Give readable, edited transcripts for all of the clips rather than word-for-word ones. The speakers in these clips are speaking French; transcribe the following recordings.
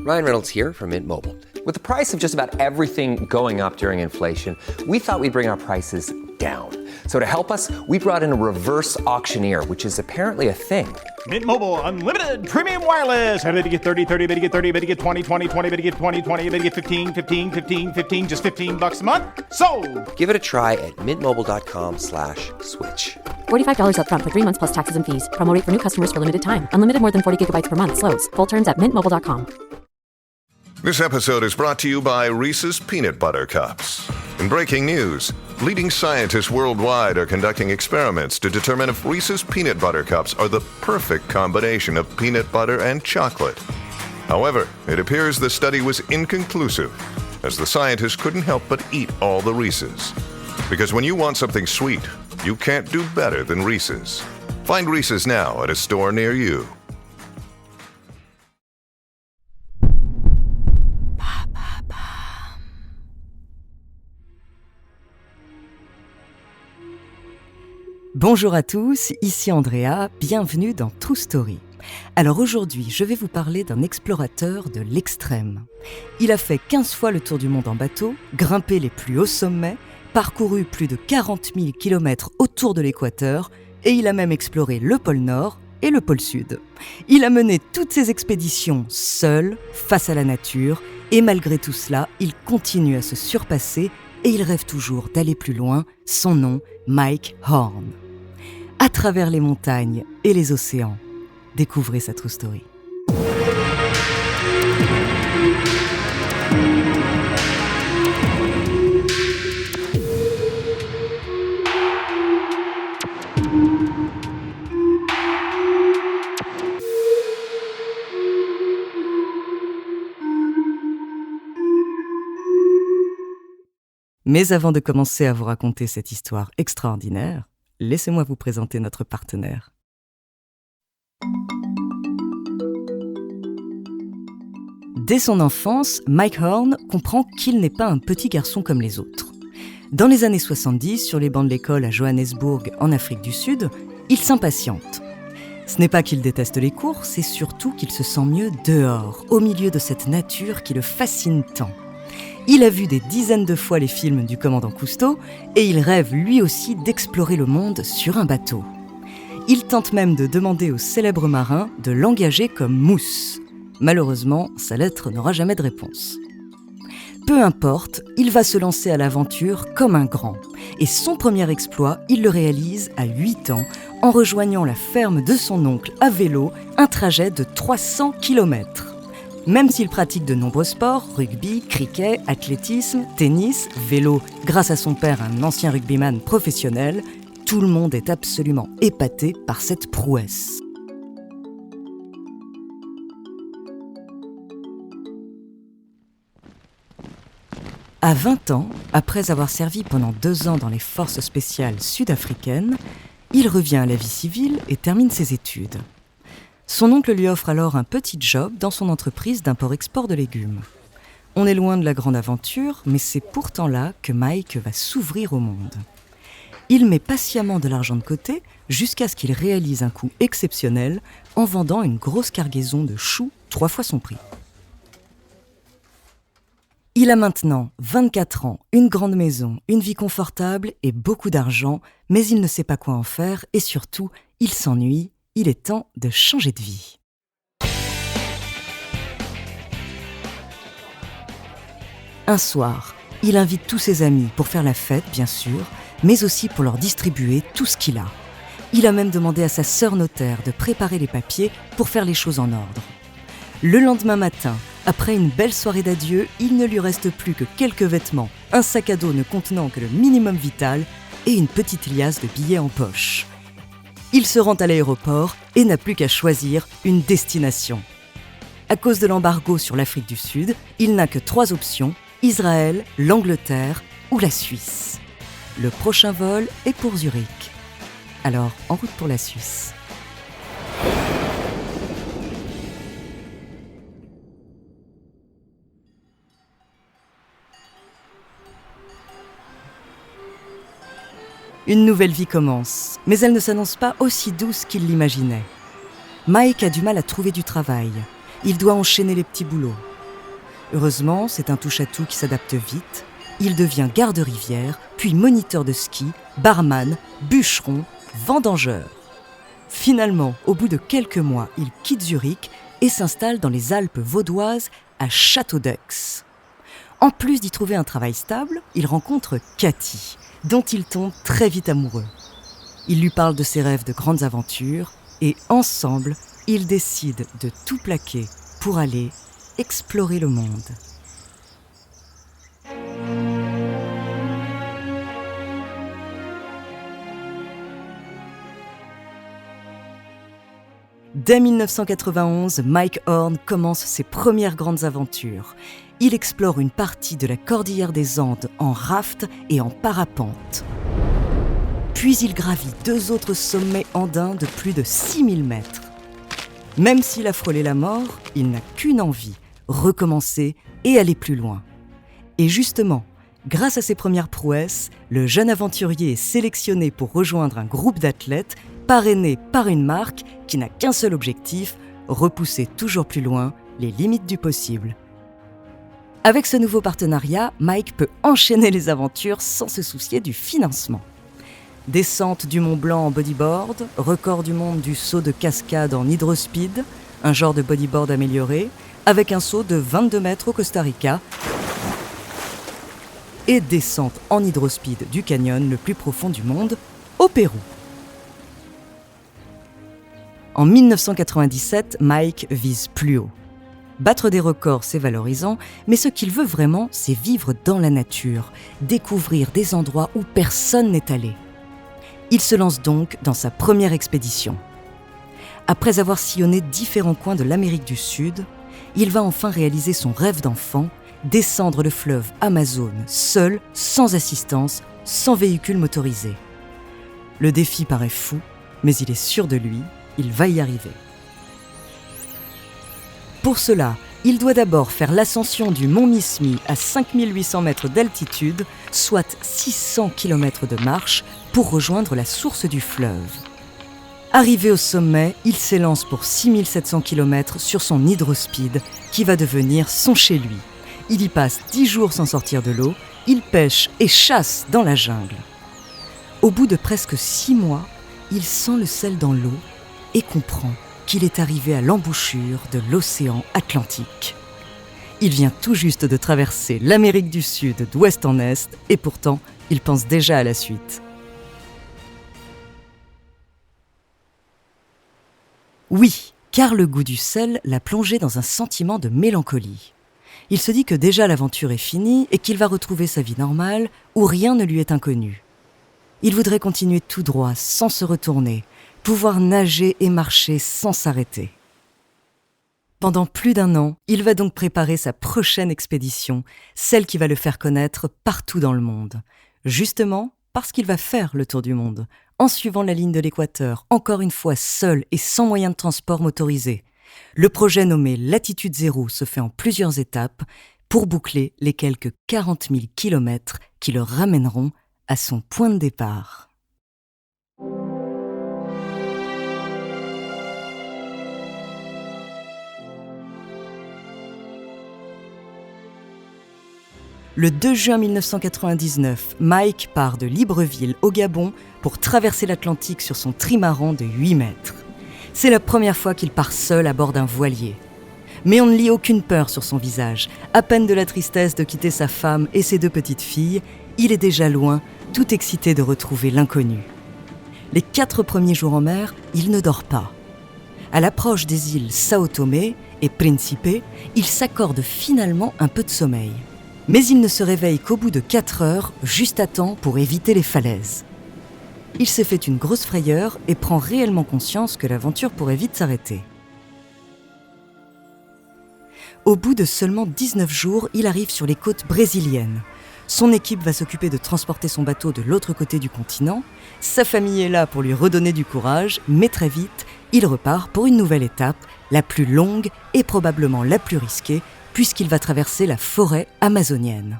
Ryan Reynolds here from Mint Mobile. With the price of just about everything going up during inflation, we thought we'd bring our prices down. So to help us, we brought in a reverse auctioneer, which is apparently a thing. Mint Mobile Unlimited Premium Wireless. How to get 30, 30, how to get 30, how to get 20, 20, 20, how to get 20, 20, how to get 15, 15, 15, 15, just $15 a month? Sold! Give it a try at mintmobile.com/switch. $45 up front for 3 months plus taxes and fees. Promo rate for new customers for limited time. Unlimited more than 40 gigabytes per month. Slows full terms at mintmobile.com. This episode is brought to you by Reese's Peanut Butter Cups. In breaking news, leading scientists worldwide are conducting experiments to determine if Reese's Peanut Butter Cups are the perfect combination of peanut butter and chocolate. However, it appears the study was inconclusive, as the scientists couldn't help but eat all the Reese's. Because when you want something sweet, you can't do better than Reese's. Find Reese's now at a store near you. Bonjour à tous, ici Andrea, bienvenue dans True Story. Alors aujourd'hui, je vais vous parler d'un explorateur de l'extrême. Il a fait 15 fois le tour du monde en bateau, grimpé les plus hauts sommets, parcouru plus de 40 000 km autour de l'équateur et il a même exploré le pôle Nord et le pôle Sud. Il a mené toutes ces expéditions seul, face à la nature, et malgré tout cela, il continue à se surpasser et il rêve toujours d'aller plus loin. Son nom, Mike Horn. À travers les montagnes et les océans, découvrez sa True Story. Mais avant de commencer à vous raconter cette histoire extraordinaire, laissez-moi vous présenter notre partenaire. Dès son enfance, Mike Horn comprend qu'il n'est pas un petit garçon comme les autres. Dans les années 70, sur les bancs de l'école à Johannesburg, en Afrique du Sud, il s'impatiente. Ce n'est pas qu'il déteste les cours, c'est surtout qu'il se sent mieux dehors, au milieu de cette nature qui le fascine tant. Il a vu des dizaines de fois les films du commandant Cousteau et il rêve lui aussi d'explorer le monde sur un bateau. Il tente même de demander au célèbre marin de l'engager comme mousse. Malheureusement, sa lettre n'aura jamais de réponse. Peu importe, il va se lancer à l'aventure comme un grand. Et son premier exploit, il le réalise à 8 ans en rejoignant la ferme de son oncle à vélo, un trajet de 300 km. Même s'il pratique de nombreux sports, rugby, cricket, athlétisme, tennis, vélo, grâce à son père, un ancien rugbyman professionnel, tout le monde est absolument épaté par cette prouesse. À 20 ans, après avoir servi pendant 2 ans dans les forces spéciales sud-africaines, il revient à la vie civile et termine ses études. Son oncle lui offre alors un petit job dans son entreprise d'import-export de légumes. On est loin de la grande aventure, mais c'est pourtant là que Mike va s'ouvrir au monde. Il met patiemment de l'argent de côté jusqu'à ce qu'il réalise un coup exceptionnel en vendant une grosse cargaison de choux 3 fois son prix. Il a maintenant 24 ans, une grande maison, une vie confortable et beaucoup d'argent, mais il ne sait pas quoi en faire et surtout, il s'ennuie. Il est temps de changer de vie. Un soir, il invite tous ses amis pour faire la fête, bien sûr, mais aussi pour leur distribuer tout ce qu'il a. Il a même demandé à sa sœur notaire de préparer les papiers pour faire les choses en ordre. Le lendemain matin, après une belle soirée d'adieu, il ne lui reste plus que quelques vêtements, un sac à dos ne contenant que le minimum vital et une petite liasse de billets en poche. Il se rend à l'aéroport et n'a plus qu'à choisir une destination. À cause de l'embargo sur l'Afrique du Sud, il n'a que 3 options, Israël, l'Angleterre ou la Suisse. Le prochain vol est pour Zurich. Alors, en route pour la Suisse. Une nouvelle vie commence, mais elle ne s'annonce pas aussi douce qu'il l'imaginait. Mike a du mal à trouver du travail. Il doit enchaîner les petits boulots. Heureusement, c'est un touche-à-tout qui s'adapte vite. Il devient garde-rivière, puis moniteur de ski, barman, bûcheron, vendangeur. Finalement, au bout de quelques mois, il quitte Zurich et s'installe dans les Alpes vaudoises à Château-d'Œx. En plus d'y trouver un travail stable, il rencontre Cathy, dont il tombe très vite amoureux. Il lui parle de ses rêves de grandes aventures et ensemble, ils décident de tout plaquer pour aller explorer le monde. Dès 1991, Mike Horn commence ses premières grandes aventures. Il explore une partie de la cordillère des Andes en raft et en parapente. Puis il gravit 2 autres sommets andins de plus de 6000 mètres. Même s'il a frôlé la mort, il n'a qu'une envie, recommencer et aller plus loin. Et justement, grâce à ses premières prouesses, le jeune aventurier est sélectionné pour rejoindre un groupe d'athlètes parrainé par une marque qui n'a qu'un seul objectif, repousser toujours plus loin les limites du possible. Avec ce nouveau partenariat, Mike peut enchaîner les aventures sans se soucier du financement. Descente du Mont Blanc en bodyboard, record du monde du saut de cascade en hydrospeed, un genre de bodyboard amélioré, avec un saut de 22 mètres au Costa Rica, et descente en hydrospeed du canyon le plus profond du monde, au Pérou. En 1997, Mike vise plus haut. Battre des records, c'est valorisant, mais ce qu'il veut vraiment, c'est vivre dans la nature, découvrir des endroits où personne n'est allé. Il se lance donc dans sa première expédition. Après avoir sillonné différents coins de l'Amérique du Sud, il va enfin réaliser son rêve d'enfant, descendre le fleuve Amazon, seul, sans assistance, sans véhicule motorisé. Le défi paraît fou, mais il est sûr de lui, il va y arriver. Pour cela, il doit d'abord faire l'ascension du mont Mismi à 5800 mètres d'altitude, soit 600 km de marche, pour rejoindre la source du fleuve. Arrivé au sommet, il s'élance pour 6700 km sur son hydrospeed, qui va devenir son chez lui. Il y passe 10 jours sans sortir de l'eau, il pêche et chasse dans la jungle. Au bout de presque 6 mois, il sent le sel dans l'eau et comprend qu'il est arrivé à l'embouchure de l'océan Atlantique. Il vient tout juste de traverser l'Amérique du Sud d'ouest en est et pourtant, il pense déjà à la suite. Oui, car le goût du sel l'a plongé dans un sentiment de mélancolie. Il se dit que déjà l'aventure est finie et qu'il va retrouver sa vie normale où rien ne lui est inconnu. Il voudrait continuer tout droit, sans se retourner, pouvoir nager et marcher sans s'arrêter. Pendant plus d'1 an, il va donc préparer sa prochaine expédition, celle qui va le faire connaître partout dans le monde. Justement, parce qu'il va faire le tour du monde, en suivant la ligne de l'équateur, encore une fois seul et sans moyen de transport motorisé. Le projet nommé Latitude Zéro se fait en plusieurs étapes pour boucler les quelques 40 000 kilomètres qui le ramèneront à son point de départ. Le 2 juin 1999, Mike part de Libreville au Gabon pour traverser l'Atlantique sur son trimaran de 8 mètres. C'est la première fois qu'il part seul à bord d'un voilier. Mais on ne lit aucune peur sur son visage. À peine de la tristesse de quitter sa femme et ses 2 petites filles, il est déjà loin, tout excité de retrouver l'inconnu. Les 4 premiers jours en mer, il ne dort pas. À l'approche des îles Sao Tomé et Principe, il s'accorde finalement un peu de sommeil. Mais il ne se réveille qu'au bout de 4 heures, juste à temps pour éviter les falaises. Il s'est fait une grosse frayeur et prend réellement conscience que l'aventure pourrait vite s'arrêter. Au bout de seulement 19 jours, il arrive sur les côtes brésiliennes. Son équipe va s'occuper de transporter son bateau de l'autre côté du continent. Sa famille est là pour lui redonner du courage, mais très vite, il repart pour une nouvelle étape, la plus longue et probablement la plus risquée, puisqu'il va traverser la forêt amazonienne.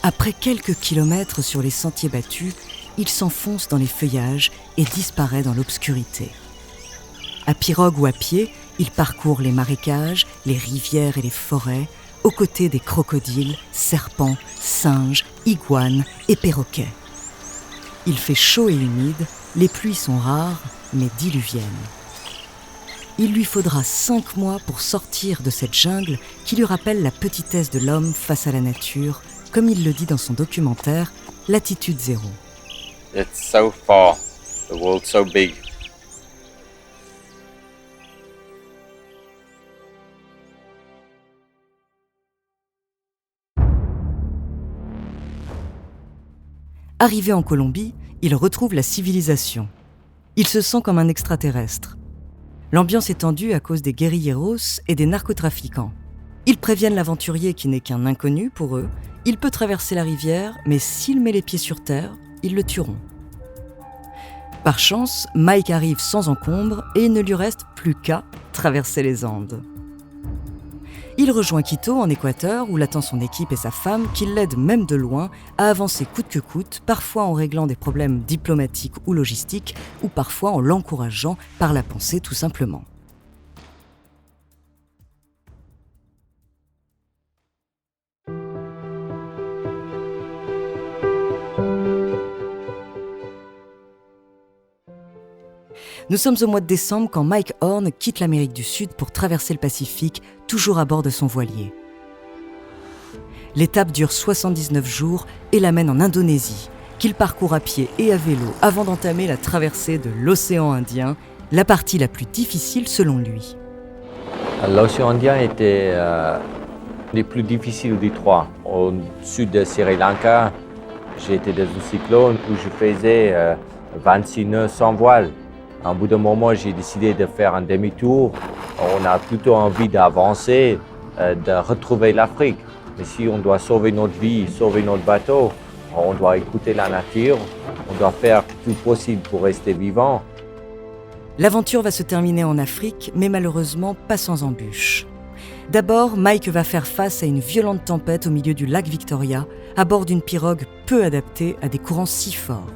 Après quelques kilomètres sur les sentiers battus, il s'enfonce dans les feuillages et disparaît dans l'obscurité. À pirogue ou à pied, il parcourt les marécages, les rivières et les forêts, aux côtés des crocodiles, serpents, singes, iguanes et perroquets. Il fait chaud et humide, les pluies sont rares, mais diluviennes. Il lui faudra 5 mois pour sortir de cette jungle qui lui rappelle la petitesse de l'homme face à la nature, comme il le dit dans son documentaire « Latitude Zéro ». It's so far, the world's so big. Arrivé en Colombie, il retrouve la civilisation. Il se sent comme un extraterrestre. L'ambiance est tendue à cause des guérilleros et des narcotrafiquants. Ils préviennent l'aventurier qui n'est qu'un inconnu pour eux. Il peut traverser la rivière, mais s'il met les pieds sur terre, ils le tueront. Par chance, Mike arrive sans encombre et il ne lui reste plus qu'à traverser les Andes. Il rejoint Quito en Équateur où l'attend son équipe et sa femme qui l'aident même de loin à avancer coûte que coûte, parfois en réglant des problèmes diplomatiques ou logistiques ou parfois en l'encourageant par la pensée tout simplement. Nous sommes au mois de décembre quand Mike Horn quitte l'Amérique du Sud pour traverser le Pacifique, toujours à bord de son voilier. L'étape dure 79 jours et l'amène en Indonésie, qu'il parcourt à pied et à vélo avant d'entamer la traversée de l'océan Indien, la partie la plus difficile selon lui. L'océan Indien était les plus difficiles des trois. Au sud de Sri Lanka, j'étais dans un cyclone où je faisais 26 nœuds sans voile. À un bout d'un moment, j'ai décidé de faire un demi-tour. On a plutôt envie d'avancer, de retrouver l'Afrique. Mais si on doit sauver notre vie, sauver notre bateau, on doit écouter la nature, on doit faire tout possible pour rester vivant. L'aventure va se terminer en Afrique, mais malheureusement pas sans embûches. D'abord, Mike va faire face à une violente tempête au milieu du lac Victoria, à bord d'une pirogue peu adaptée à des courants si forts.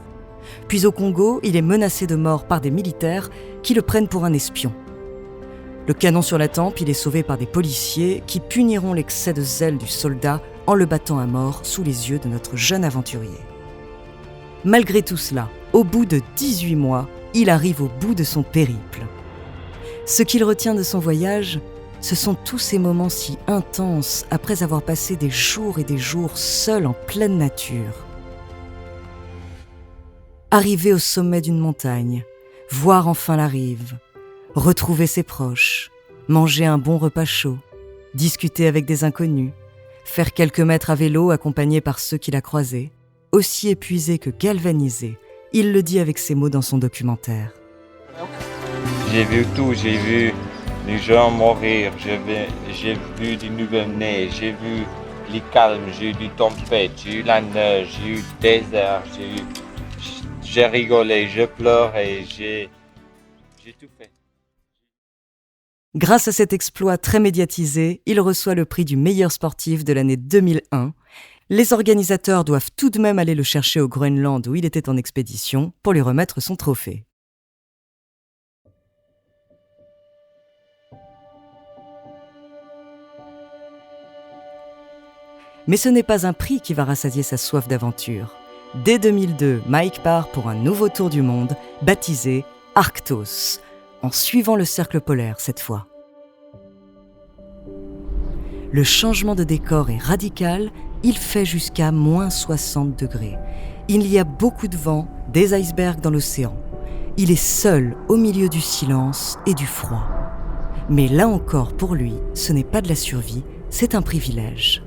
Puis au Congo, il est menacé de mort par des militaires qui le prennent pour un espion. Le canon sur la tempe, il est sauvé par des policiers qui puniront l'excès de zèle du soldat en le battant à mort sous les yeux de notre jeune aventurier. Malgré tout cela, au bout de 18 mois, il arrive au bout de son périple. Ce qu'il retient de son voyage, ce sont tous ces moments si intenses après avoir passé des jours et des jours seul en pleine nature. Arriver au sommet d'une montagne, voir enfin la rive, retrouver ses proches, manger un bon repas chaud, discuter avec des inconnus, faire quelques mètres à vélo accompagné par ceux qu'il a croisés, aussi épuisé que galvanisé, il le dit avec ses mots dans son documentaire. J'ai vu tout, j'ai vu les gens mourir, j'ai vu des nouvelles-nés, j'ai vu les calmes, j'ai eu des tempêtes, j'ai eu la neige, j'ai eu le désert, j'ai rigolé, je pleurais, j'ai tout fait. Grâce à cet exploit très médiatisé, il reçoit le prix du meilleur sportif de l'année 2001. Les organisateurs doivent tout de même aller le chercher au Groenland où il était en expédition pour lui remettre son trophée. Mais ce n'est pas un prix qui va rassasier sa soif d'aventure. Dès 2002, Mike part pour un nouveau tour du monde, baptisé Arctos, en suivant le cercle polaire cette fois. Le changement de décor est radical, il fait jusqu'à moins 60 degrés. Il y a beaucoup de vent, des icebergs dans l'océan. Il est seul au milieu du silence et du froid. Mais là encore, pour lui, ce n'est pas de la survie, c'est un privilège.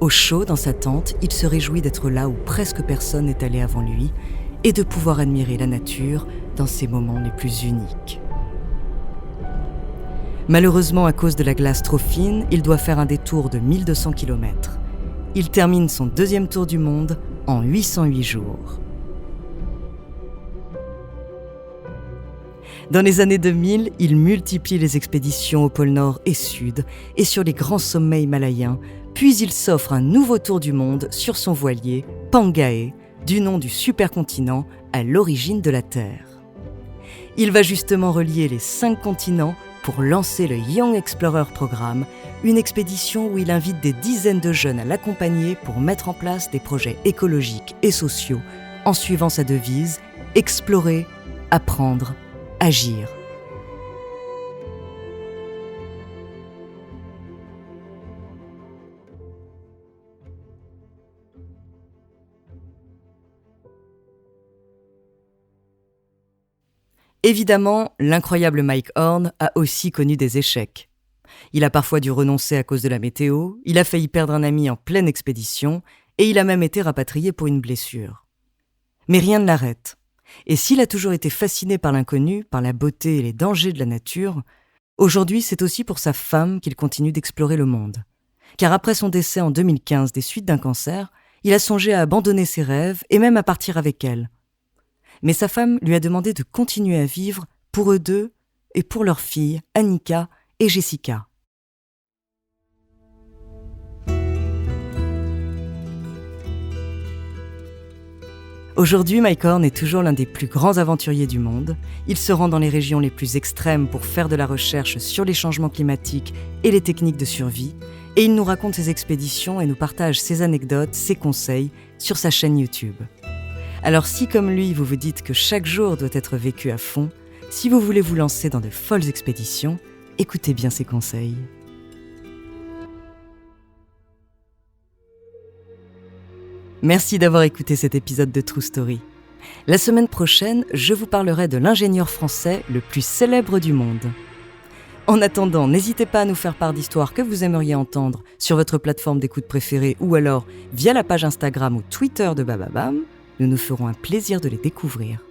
Au chaud, dans sa tente, il se réjouit d'être là où presque personne n'est allé avant lui et de pouvoir admirer la nature dans ses moments les plus uniques. Malheureusement, à cause de la glace trop fine, il doit faire un détour de 1200 km. Il termine son deuxième tour du monde en 808 jours. Dans les années 2000, il multiplie les expéditions au pôle Nord et Sud et sur les grands sommets himalayens, puis il s'offre un nouveau tour du monde sur son voilier, Pangaea, du nom du supercontinent à l'origine de la Terre. Il va justement relier les 5 continents pour lancer le Young Explorer Programme, une expédition où il invite des dizaines de jeunes à l'accompagner pour mettre en place des projets écologiques et sociaux en suivant sa devise « Explorer, apprendre, agir ». Évidemment, l'incroyable Mike Horn a aussi connu des échecs. Il a parfois dû renoncer à cause de la météo, il a failli perdre un ami en pleine expédition, et il a même été rapatrié pour une blessure. Mais rien ne l'arrête. Et s'il a toujours été fasciné par l'inconnu, par la beauté et les dangers de la nature, aujourd'hui c'est aussi pour sa femme qu'il continue d'explorer le monde. Car après son décès en 2015 des suites d'un cancer, il a songé à abandonner ses rêves et même à partir avec elle. Mais sa femme lui a demandé de continuer à vivre pour eux deux et pour leurs filles, Annika et Jessica. Aujourd'hui, Mike Horn est toujours l'un des plus grands aventuriers du monde. Il se rend dans les régions les plus extrêmes pour faire de la recherche sur les changements climatiques et les techniques de survie. Et il nous raconte ses expéditions et nous partage ses anecdotes, ses conseils sur sa chaîne YouTube. Alors si, comme lui, vous vous dites que chaque jour doit être vécu à fond, si vous voulez vous lancer dans de folles expéditions, écoutez bien ses conseils. Merci d'avoir écouté cet épisode de True Story. La semaine prochaine, je vous parlerai de l'ingénieur français le plus célèbre du monde. En attendant, n'hésitez pas à nous faire part d'histoires que vous aimeriez entendre sur votre plateforme d'écoute préférée ou alors via la page Instagram ou Twitter de Bababam. Nous nous ferons un plaisir de les découvrir.